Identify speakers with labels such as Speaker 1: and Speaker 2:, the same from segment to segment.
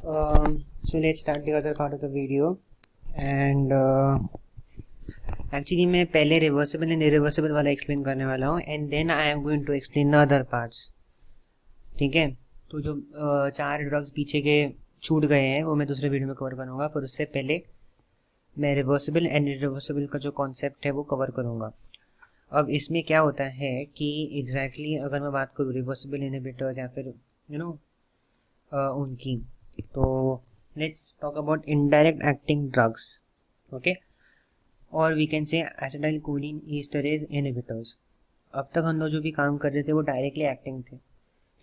Speaker 1: So let's start the other part of the video. And actually मैं पहले reversible and irreversible वाला explain करने वाला हूँ and then I am going to explain the other parts. ठीक है. तो जो चार ड्रग्स पीछे के छूट गए हैं वो मैं दूसरे वीडियो में कवर करूँगा, पर उससे पहले मैं रिवर्सिबल एंड इरिवर्सिबल का जो कॉन्सेप्ट है वो कवर करूँगा. अब इसमें क्या होता है कि एग्जैक्टली अगर मैं बात करूँ रिवर्सिबल इनहिबिटर्स या फिर उनकी, तो let's talk about indirect acting drugs. Okay. और we can say acetylcholine esterase inhibitors. अब तक हम लोग जो भी काम कर रहे थे वो डायरेक्टली एक्टिंग थे.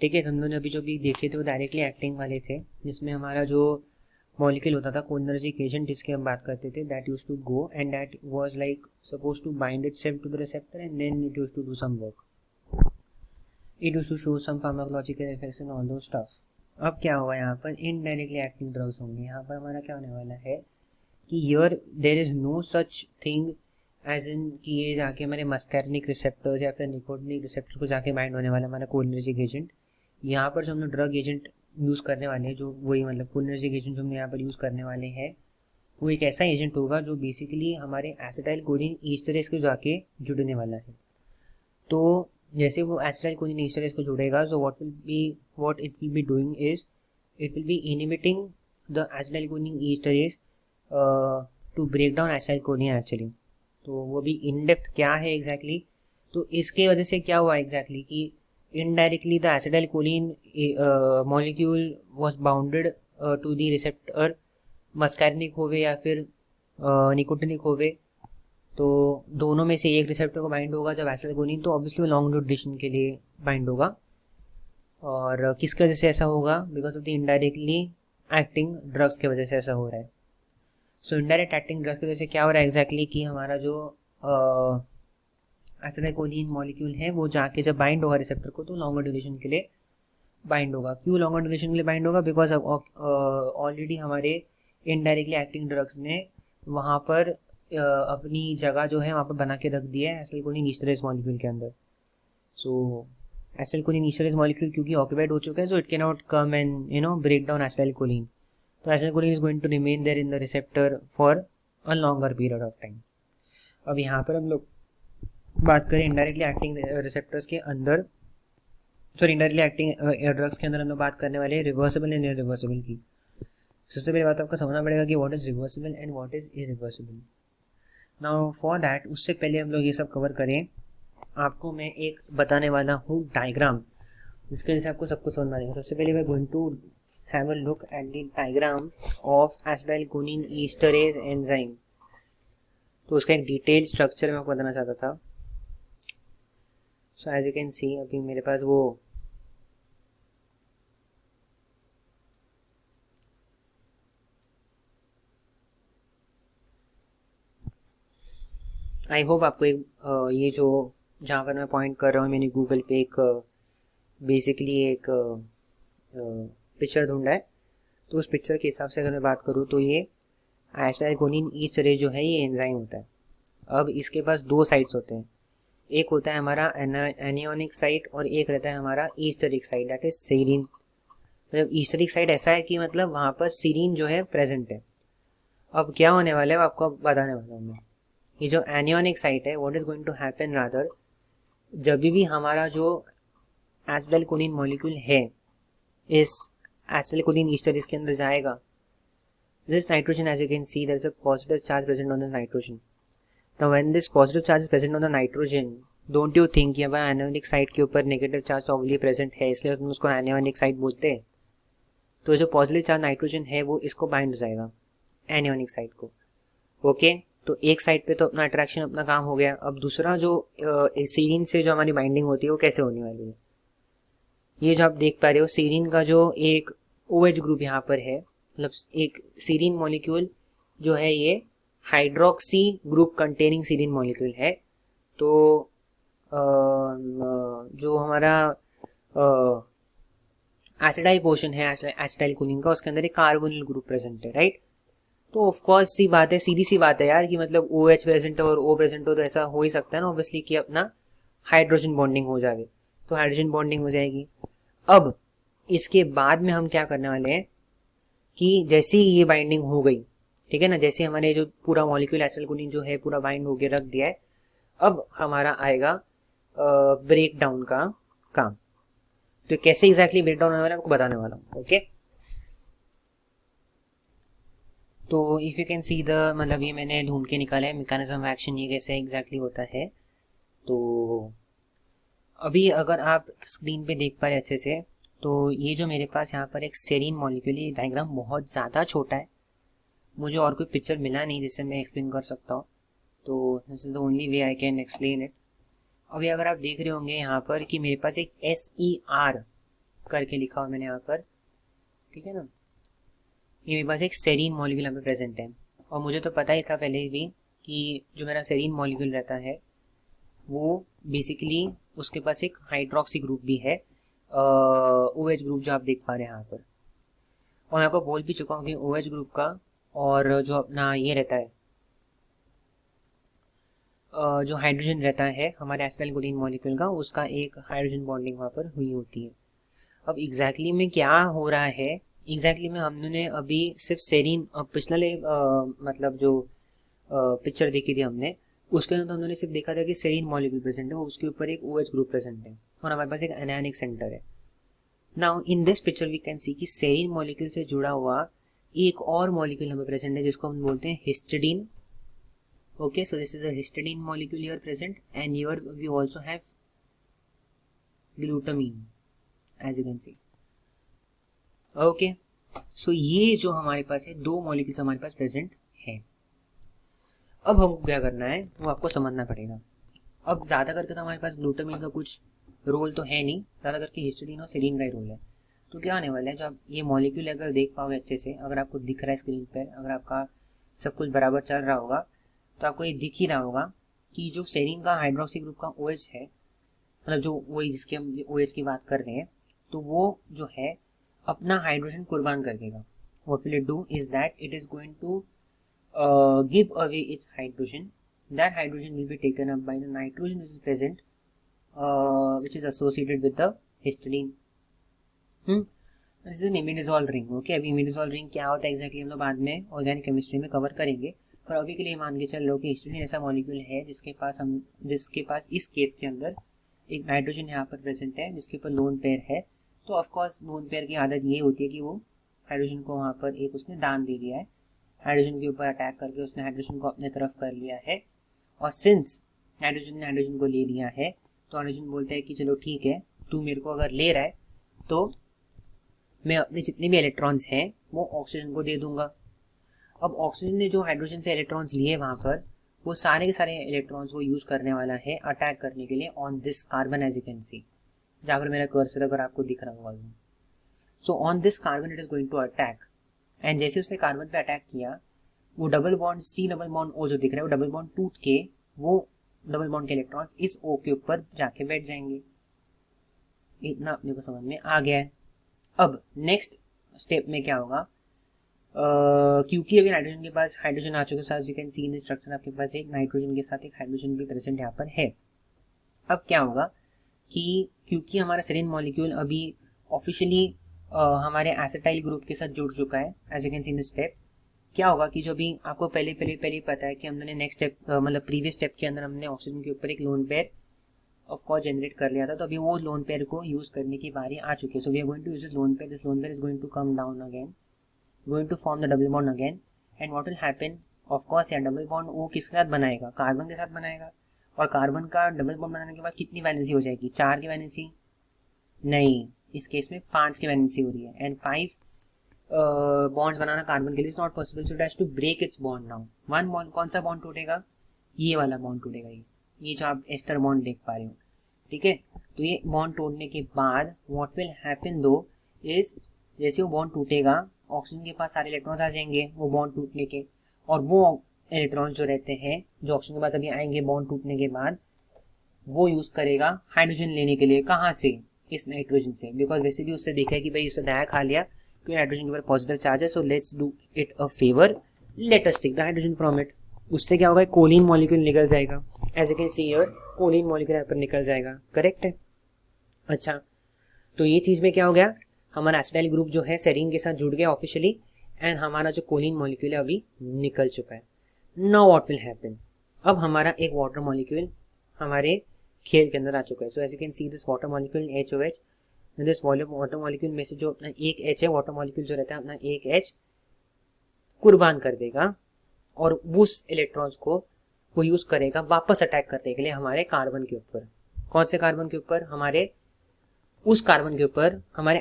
Speaker 1: ठीक है. हम लोग ने अभी जो भी देखे थे वो डायरेक्टली एक्टिंग वाले थे, जिसमें हमारा जो मॉलिक्यूल होता था कोलिनर्जिक एजेंट जिसकी हम बात करते थे, that use to go and that was like suppose to bind itself to the receptor and then it use to do some work. It use to show some pharmacological effects and all those stuff. अब क्या होगा यहाँ पर, indirectly acting drugs होंगे. यहाँ पर हमारा क्या होने वाला है कि here there is no such thing as in कि ये जाके हमारे मस्कैरिनिक रिसेप्टर्स या फिर निकोटिनिक रिसेप्टर को जाके बाइंड होने वाला हमारा कोलिनर्जिक एजेंट. यहाँ पर जो हम लोग ड्रग एजेंट यूज़ करने वाले हैं, जो वही मतलब कोलिनर्जिक एजेंट जो हम यहाँ पर यूज़ करने वाले हैं, वो एक ऐसा एजेंट होगा जो बेसिकली हमारे एसिटाइलकोलिन ईस्टरेज को जाके जुड़ने वाला है. तो जैसे वो एसिटाइलकोलिन ईस्टरेज को जुड़ेगा, तो what it will be doing is it will be inhibiting the acetylcholine esterase to break down acetylcholine actually. तो वो भी इन डेप्थ क्या है एग्जैक्टली तो इसके वजह से क्या हुआ एग्जैक्टली कि indirectly the acetylcholine molecule was bounded to the receptor, muscarinic होवे या फिर निकोटिनिक होवे, तो दोनों में से एक रिसेप्टर को बाइंड होगा जब एसिटाइलकोलिन, तो ऑब्वियसली वो लॉन्ग ड्यूरेशन के लिए बाइंड होगा. और किसकी वजह से ऐसा होगा, because of the indirectly acting drugs की वजह से ऐसा हो रहा है. सो इनडायरेक्ट एक्टिंग ड्रग्स की वजह से क्या हो रहा है एग्जैक्टली कि हमारा जो एसिटाइलकोलिन मॉलिक्यूल है वो जाके जब बाइंड होगा रिसेप्टर को तो लॉन्गर ड्यूरेशन के लिए बाइंड होगा. क्यों लॉन्गर ड्यूरेशन के लिए बाइंड होगा, बिकॉज ऑलरेडी हमारे इनडायरेक्टली एक्टिंग ड्रग्स ने वहाँ पर अपनी जगह जो है वहाँ पर बना के रख दिया है एसिटाइलकोलिन ईस्टरेज मॉलिक्यूल के अंदर. सो एसिटाइलकोलिन ईस्टरेज मॉलिक्यूल क्योंकि ऑक्यूपाइड हो चुका है, so it can not come and break down acetylcholine. तो acetylcholine is going to remain there in the receptor for a longer period of time. अब यहाँ पर हम लोग बात करें इनडायरेक्टली एक्टिंग रिसेप्टर्स के अंदर, सॉरी इनडायरेक्टली एक्टिंग ड्रग्स के अंदर हम लोग बात करने वाले हैं रिवर्सिबल एंड इरिवर्सिबल की. सबसे पहले बात आपको समझना पड़ेगा कि what is reversible and what is irreversible. Now for that, उससे पहले हम लोग ये सब कवर करें, आपको मैं एक बताने वाला हूँ डायग्राम, जिसके वजह से आपको सब कुछ समझ में आएगा. सबसे पहले we are going to have a look at the diagram of acetylcholine esterase enzyme. तो उसका एक डिटेल स्ट्रक्चर मैं आपको बताना चाहता था. So as you can see अभी मेरे पास वो आई होप आपको एक ये जो जहाँ पर मैं पॉइंट कर रहा हूँ, मैंने गूगल पे एक बेसिकली एक पिक्चर ढूंढा है. तो उस पिक्चर के हिसाब से अगर मैं बात करूँ तो ये एसिटाइलकोलिन ईस्टरेज जो है ये एंजाइम होता है. अब इसके पास दो साइट्स होते हैं, एक होता है हमारा एनियोनिक साइट और एक रहता है हमारा ईस्टरिक साइट, दैट इज सीरीन. मतलब ईस्टरिक साइट ऐसा है कि मतलब वहाँ पर सीरीन जो है प्रेजेंट है. अब क्या होने वाला है आपको बताने वाला हूँ मैं. ये जो एनियोनिक साइट है, what is going to happen rather, जब भी हमारा जो एसिटाइलकोलिन मॉलिक्यूल है इस एसिटाइलकोलिन ईस्टरेज के अंदर जाएगा, this nitrogen as you can see there is a positive charge present on the nitrogen. Now when this positive charge is present on the nitrogen, don't you think कि हमारा एनियोनिक side के ऊपर negative charge obviously present है, इसलिए हम उसको एनियोनिक side बोलते हैं. तो जो पॉजिटिव चार्ज नाइट्रोजन है वो इसको बाइंड हो जाएगा एनियोनिक साइड को. ओके. तो एक साइड पे तो अपना अट्रैक्शन अपना काम हो गया. अब दूसरा जो सीरीन से जो हमारी बाइंडिंग होती है वो कैसे होने वाली है, ये जो आप देख पा रहे हो सीरीन का जो एक OH ग्रुप यहाँ पर है, मतलब एक सीरीन मॉलिक्यूल जो है ये hydroxy group containing serine molecule है. तो जो हमारा एसिडाइल पोर्शन है एसिटाइलकोलिन का, उसके अंदर एक कार्बोनिल ग्रुप प्रेजेंट है, राइट. तो ऑफ कोर्स सी बात है, सीधी सी बात है यार कि मतलब OH प्रेजेंट है और O प्रेजेंट हो तो ऐसा हो ही सकता है ना ऑब्वियसली कि अपना हाइड्रोजन बॉन्डिंग हो जाए, तो हाइड्रोजन बॉन्डिंग हो जाएगी. अब इसके बाद में हम क्या करने वाले हैं कि जैसे ही ये बाइंडिंग हो गई, ठीक है ना, जैसे हमारे जो पूरा मॉलिक्यूल एसिटाइलकोलिन जो है पूरा बाइंड होके रख दिया है, अब हमारा आएगा ब्रेक डाउन का काम। तो कैसे एग्जैक्टली ब्रेक डाउन होने वाला है आपको बताने वाला हूँ। ओके, तो if you can see the, मतलब ये मैंने ढूंढ के निकाला है मैकेनिज्म ऑफ एक्शन, ये कैसे एग्जैक्टली होता है। तो अभी अगर आप स्क्रीन पे देख पा रहे अच्छे से, तो ये जो मेरे पास यहाँ पर एक सेरीन मॉलिक्यूल है, ये डायग्राम बहुत ज़्यादा छोटा है, मुझे और कोई पिक्चर मिला नहीं जिससे मैं एक्सप्लेन कर सकता हूँ, तो this is the only way I can explain it. अभी अगर आप देख रहे होंगे यहाँ पर कि मेरे पास एक SER करके लिखा हुआ मैंने यहाँ पर, ठीक है ना, ये मेरे पास एक सेरीन मॉलिक्यूल यहाँ पे प्रेजेंट है। और मुझे तो पता ही था पहले भी कि जो मेरा सेरीन मॉलिक्यूल रहता है वो बेसिकली उसके पास एक हाइड्रोक्सी ग्रुप भी है, OH ग्रुप जो आप देख पा रहे हैं यहाँ पर। और मैं आपको बोल भी चुका हूँ कि OH ग्रुप का और जो अपना ये रहता है जो हाइड्रोजन रहता है हमारे एसिटाइलकोलिन मॉलिक्यूल का, उसका एक हाइड्रोजन बॉन्डिंग वहाँ पर हुई होती है। अब एग्जैक्टली में क्या हो रहा है, एग्जैक्टली में हमने अभी सिर्फ सेरीन पिछले मतलब जो पिक्चर देखी थी हमने, उसके अंदर हमने सिर्फ देखा था कि सेरीन मॉलिक्यूल प्रेजेंट है, उसके ऊपर एक OH ग्रुप प्रेजेंट है और हमारे पास एक एनायनिक सेंटर है। Now in this picture we can see कि सेरीन मॉलिक्यूल से जुड़ा हुआ एक और मॉलिक्यूल हमें प्रेजेंट है जिसको हम बोलते हैं histidine. Okay, so this is a histidine molecule here present, and here we also have glutamine, as you can see. Okay, so ये जो हमारे पास है दो मॉलिक्यूल्स हमारे पास प्रेजेंट है। अब हमको क्या करना है वो आपको समझना पड़ेगा। अब ज़्यादा करके तो हमारे पास ग्लूटामिन का कुछ रोल तो है नहीं, ज़्यादा करके हिस्टिडीन और सेरीन का ही रोल है। तो क्या आने वाला है, जो आप ये मॉलिक्यूल अगर देख पाओगे अच्छे से, अगर आपको दिख रहा है स्क्रीन पर, अगर आपका सब कुछ बराबर चल रहा होगा तो आपको ये दिख ही रहा होगा कि जो सेरीन का हाइड्रोक्सी ग्रुप का OH है, मतलब जो वही जिसके हम OH की बात कर रहे हैं, तो वो जो है अपना हाइड्रोजन कुर्बान कर देगा। What will it do is that it is going to give away its hydrogen, that hydrogen will be taken up by the nitrogen which is present which is associated with the histidine. This is an imidazole ring. Okay, अभी imidazole ring क्या होता है exactly हम लोग बाद में organic chemistry में cover करेंगे, पर अभी के लिए मान के चल लो कि हिस्टिडीन ऐसा मॉलिक्यूल है जिसके पास इस केस के अंदर एक नाइट्रोजन यहाँ पर प्रेजेंट है जिसके ऊपर लोन पेयर है। तो ऑफकोर्स लोन पेयर की आदत ये होती है कि वो हाइड्रोजन को वहाँ पर एक उसने दान दे दिया है, हाइड्रोजन के ऊपर अटैक करके उसने हाइड्रोजन को अपने तरफ कर लिया है। और सिंस हाइड्रोजन ने हाइड्रोजन को ले लिया है तो हाइड्रोजन बोलता है कि चलो ठीक है, तू मेरे को अगर ले रहा है तो मैं अपने जितने भी इलेक्ट्रॉन्स हैं वो ऑक्सीजन को दे दूंगा। अब ऑक्सीजन ने जो हाइड्रोजन से इलेक्ट्रॉन्स लिए वहाँ पर, वो सारे के सारे इलेक्ट्रॉन्स को यूज करने वाला है अटैक करने के लिए on this carbon, as you can see, जहाँ पर मेरा कर्सर अगर आपको दिख रहा होगा। So on this carbon it is going to attack, and जैसे उसने कार्बन पे अटैक किया, वो double bond C double bond O जो दिख रहा है वो डबल बॉन्ड टूट के वो डबल बॉन्ड के इलेक्ट्रॉन्स इस O के ऊपर जाके बैठ जाएंगे। इतना अपने को समझ में आ गया है। अब नेक्स्ट स्टेप में क्या होगा, क्योंकि अभी नाइट्रोजन के पास हाइड्रोजन आ चुके साथ, you can see in the structure आपके पास एक नाइट्रोजन के साथ एक हाइड्रोजन भी प्रेजेंट यहाँ पर है। अब क्या होगा कि क्योंकि हमारा सेरीन मॉलिक्यूल अभी ऑफिशियली हमारे एसिटाइल ग्रुप के साथ जुड़ चुका है, as you can see in the step, क्या होगा कि जो भी आपको पहले पता है कि हमने नेक्स्ट स्टेप मतलब प्रीवियस स्टेप के अंदर हमने ऑक्सीजन के ऊपर एक lone pair of course generate कर लिया था, तो अभी वो लोन पेयर को यूज करने की बारी आ चुकी है। So we are going to use this lone pair, this lone pair is going to come down again, going to form the double bond again, and what will happen, of course यार double bond वो किसके साथ बनाएगा, carbon के साथ बनाएगा। और carbon का डबल बॉन्ड बनाने के बाद कितनी वैलेंसी हो जाएगी, 4 की वैलेंसी नहीं, इस केस में 5 की वैलेंसी हो रही है, एंड 5 बॉन्ड्स बनाना कार्बन के लिए is not possible, so it has to break its bond now. One bond, कौन सा बॉन्ड टूटेगा, ये वाला बॉन्ड टूटेगा, ये जो आप एस्टर बॉन्ड देख पा रहे हो, ठीक है। तो ये बॉन्ड टूटने के बाद व्हाट विल हैपन दो इज, जैसे वो बॉन्ड टूटेगा ऑक्सीजन के पास सारे इलेक्ट्रॉन्स आ जाएंगे वो बॉन्ड टूटने के, और वो इलेक्ट्रॉन्स जो रहते हैं जो ऑक्सीजन के पास अभी आएंगे बॉन्ड टूटने के बाद, वो यूज करेगा हाइड्रोजन लेने के लिए। कहाँ से, इस नाइट्रोजन से, बिकॉज वैसे भी उससे देखा है कि भाई उससे दया खा लिया क्योंकि नाइट्रोजन के ऊपर पॉजिटिव चार्ज है, so let's do it a favour, let us take the hydrogen from it. उससे क्या होगा, कोलिन मॉलिक्यूल निकल जाएगा, as you can see here choline molecule यहाँ पर निकल जाएगा, करेक्ट है। अच्छा, तो ये चीज में क्या हो गया, हमारा एसिटाइल ग्रुप जो है सेरीन के साथ जुड़ गया ऑफिशियली, एंड हमारा जो कोलिन मॉलिक्यूल है अभी निकल चुका है। नाउ व्हाट विल हैपन, अब हमारा एक वाटर मॉलिक्यूल हमारे खेल के अंदर आ चुका है। So as you can see this water molecule HOH, this volume water molecule में से जो अपना एक H है, वाटर मॉलिक्यूल जो रहता है अपना एक H कुर्बान कर देगा और उस इलेक्ट्रॉन्स को वो यूज करेगा वापस अटैक करने के लिए हमारे कार्बन के ऊपर। कौन से कार्बन के ऊपर? हमारे उस कार्बन के ऊपर, हमारे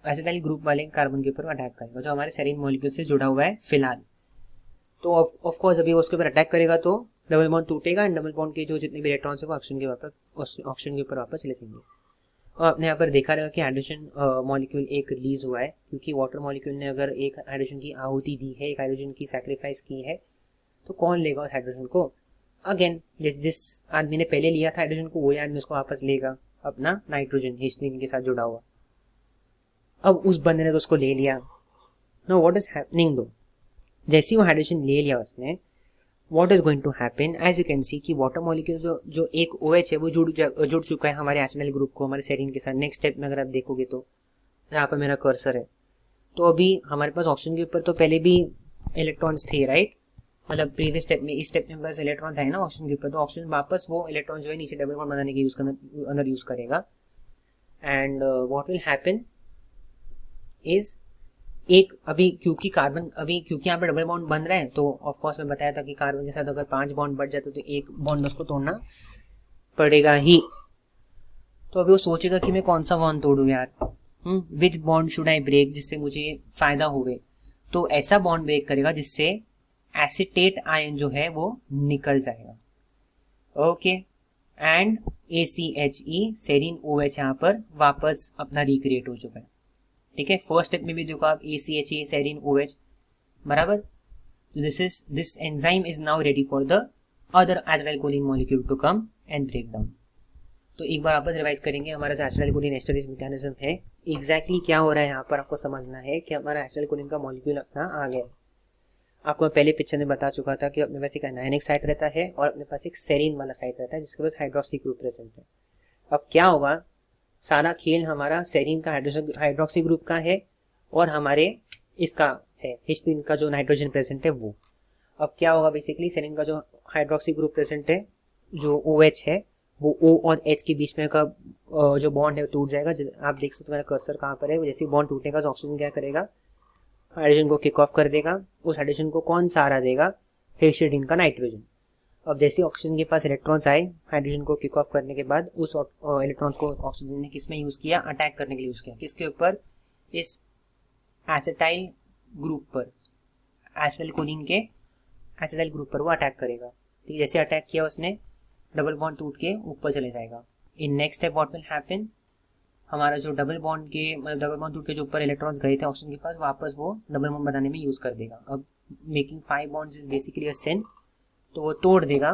Speaker 1: एसिडाइल ग्रुप वाले कार्बन के ऊपर अटैक करेगा जो हमारे सेरीन मॉलिक्यूल से जुड़ा हुआ है फिलहाल। तो ऑफ कोर्स अभी उसके ऊपर अटैक करेगा तो डबल बॉन्ड टूटेगा एंड डबल बॉन्ड के जो जितने भी इलेक्ट्रॉन्स है वो ऑक्सीजन के ऊपर वापस ले जाएंगे। और आपने यहाँ पर देखा रहेगा कि हाइड्रोजन मॉलिक्यूल एक रिलीज हुआ है, क्योंकि वाटर मॉलिक्यूल ने अगर एक हाइड्रोजन की आहुति दी है, एक हाइड्रोजन की सैक्रिफाइस की है, तो कौन लेगा उस हाइड्रोजन को? अगेन जिस आदमी ने पहले लिया था हाइड्रोजन को, वही आदमी उसको वापस लेगा, अपना नाइट्रोजन हिस्टीन के साथ जुड़ा हुआ। अब उस बंदे ने तो उसको ले लिया। नाउ व्हाट इज हैपनिंग दो, जैसे ही वो हाइड्रोजन ले लिया उसने, what is going to happen, as you can see कि वाटर मॉलिक्यूल जो एक OH है वो जुड़ चुका है हमारे एसिडाइल ग्रुप को हमारे सेरीन के साथ। नेक्स्ट स्टेप में अगर आप देखोगे तो यहाँ पर मेरा कर्सर है, तो अभी हमारे पास ऑक्सीजन के ऊपर तो पहले भी इलेक्ट्रॉन्स थे, राइट? मतलब प्रीवियस स्टेप में, इस स्टेप में बस इलेक्ट्रॉन्स है ना ऑक्सीजन के ऊपर, तो ऑक्सीजन वापस वो इलेक्ट्रॉन जो है नीचे डबल बॉन्ड बनाने के अंदर यूज करेगा। And what will happen is, एक अभी क्योंकि यहाँ पे डबल बॉन्ड बन रहा है, तो ऑफ कोर्स मैं बताया था कि कार्बन के साथ अगर 5 बॉन्ड बढ़ जाते तो एक बॉन्ड उसको तोड़ना पड़ेगा ही। तो अभी वो सोचेगा कि मैं कौन सा बॉन्ड तोड़ूं यार, which bond should I break जिससे मुझे फायदा होवे। तो ऐसा बॉन्ड ब्रेक करेगा जिससे एसिटेट आयन जो है वो निकल जाएगा। Okay, and ACHE serine OH यहाँ पर वापस अपना रिक्रिएट हो चुका है। ठीक है, फर्स्ट स्टेप में भी देखो आप ACHE सेरीन OH बराबर। This enzyme is now ready for the other acetylcholine molecule to come and break down. तो एक बार वापस रिवाइज करेंगे, हमारा जो एसिटाइलकोलिन एस्टरेज मैकेनिज्म है, एग्जैक्टली क्या हो रहा है यहाँ पर आपको समझना है कि हमारा एसिटाइलकोलिन का मॉलिक्यूल अपना आ गया। आपको मैं पहले पिक्चर में बता चुका था कि अपने पास एक एनायनिक साइट रहता है और अपने पास एक सेरीन वाला साइट रहता है जिसके पास हाइड्रोक्सी ग्रुप प्रेजेंट है। अब क्या होगा, सारा खेल हमारा सेरीन का हाइड्रोक्सी ग्रुप का है और हमारे इसका है हिस्टीन का जो नाइट्रोजन प्रेजेंट है वो। अब क्या होगा, बेसिकली सेरीन का जो हाइड्रोक्सी ग्रुप प्रेजेंट है, जो OH है, वो O और H के बीच में का जो बॉन्ड है टूट जाएगा। आप देख सकते हो मेरा कर्सर कहाँ पर है। जैसे बॉन्ड टूटेगा तो ऑक्सीजन क्या करेगा, हाइड्रोजन को किक ऑफ कर देगा। उस हाइड्रोजन को कौन सहारा देगा, हिस्टीडीन का नाइट्रोजन। अब जैसे ऑक्सीजन के पास इलेक्ट्रॉन्स आए हाइड्रोजन को किक ऑफ करने के बाद, उस इलेक्ट्रॉन्स को ऑक्सीजन ने किस में यूज किया, अटैक करने के लिए यूज किया। किसके ऊपर, इस एसिटाइल ग्रुप पर, एसिटाइलकोलिन के एसिटाइल ग्रुप पर वो अटैक करेगा। ठीक, जैसे अटैक किया उसने, डबल बॉन्ड टूट के ऊपर चले जाएगा। In next step what will happen, हमारा जो डबल बॉन्ड टूट के जो ऊपर इलेक्ट्रॉन्स गए थे ऑक्सीजन के पास, वापस वो डबल बॉन्ड बनाने में यूज कर देगा। अब making 5 bonds is basically a sin, तो वो तोड़ देगा।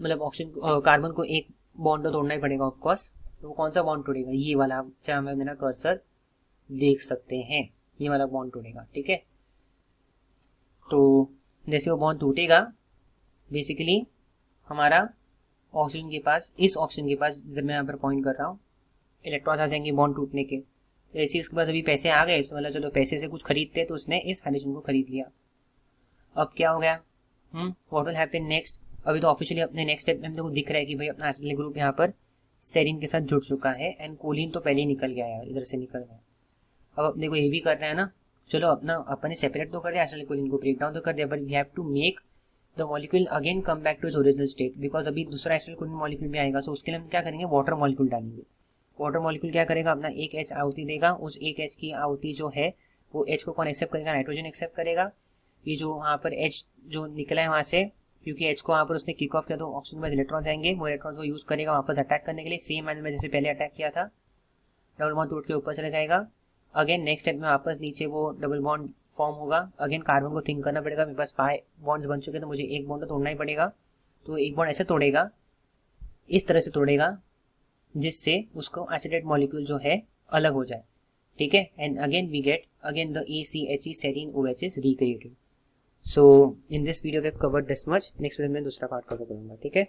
Speaker 1: मतलब ऑक्सीजन कार्बन को एक बॉन्ड तो तोड़ना ही पड़ेगा ऑफ कोर्स। तो वो कौन सा बॉन्ड तोड़ेगा, ये वाला, चाहे मैं मेरा कर्सर देख सकते हैं, ये वाला बॉन्ड टूटेगा। ठीक है, तो जैसे वो बॉन्ड टूटेगा, बेसिकली हमारा ऑक्सीजन के पास, इस ऑक्सीजन के पास जब मैं यहाँ पर पॉइंट कर रहा हूँ, इलेक्ट्रॉन्स आ जाएंगे बॉन्ड टूटने के। जैसे उसके पास अभी पैसे आ गए, मतलब चलो पैसे से कुछ खरीदते, तो उसने इस हाइड्रोजन को खरीद लिया। अब क्या हो गया, व्हाट विल हैपन नेक्स्ट। अभी तो ऑफिशियली अपने नेक्स्ट स्टेप में हमको दिख रहा है कि भाई अपना एसिटाइल ग्रुप यहाँ पर सेरीन के साथ जुड़ चुका है एंड कोलिन तो पहले ही निकल गया है, इधर से निकल गया। अब अपने को ये भी करना है ना, चलो अपने सेपरेट तो कर दिया एसिटाइल कोलिन को, ब्रेक डाउन तो कर दिया, but we have to make the molecule again come back to its original state, because अभी दूसरा एसिटाइलकोलिन मॉलिक्यूल भी आएगा। सो उसके लिए हम क्या करेंगे, वाटर मॉलिक्यूल डालेंगे। वाटर मॉलिक्यूल क्या करेगा, अपना एक H आहुति देगा। उस एक H की आहुति जो है वो H को कौन एक्सेप्ट करेगा, नाइट्रोजन एक्सेप्ट करेगा। ये जो वहाँ पर H जो निकला है वहाँ से, क्योंकि H को वहाँ पर उसने किक ऑफ किया, तो ऑक्सीजन में इलेक्ट्रॉन्स आएंगे, वो इलेक्ट्रॉन्स को यूज करेगा वापस अटैक करने के लिए, सेम एंगल में जैसे पहले अटैक किया था। डबल बॉन्ड टूट के ऊपर चले जाएगा। अगेन नेक्स्ट स्टेप में वापस नीचे वो डबल बॉन्ड फॉर्म होगा। अगेन कार्बन को थिंक करना पड़ेगा, मेरे पास 5 बॉन्ड्स बन चुके हैं, तो मुझे एक बॉन्ड तो तोड़ना ही पड़ेगा। तो एक बॉन्ड ऐसे तोड़ेगा, इस तरह से तोड़ेगा जिससे उसको एसिडेट मॉलिक्यूल जो है अलग हो जाए। ठीक है, and again we get again the ACHE serine OH is recreated. So in this video we have covered this much. Next video में दूसरा पार्ट कवर करूंगा। ठीक है।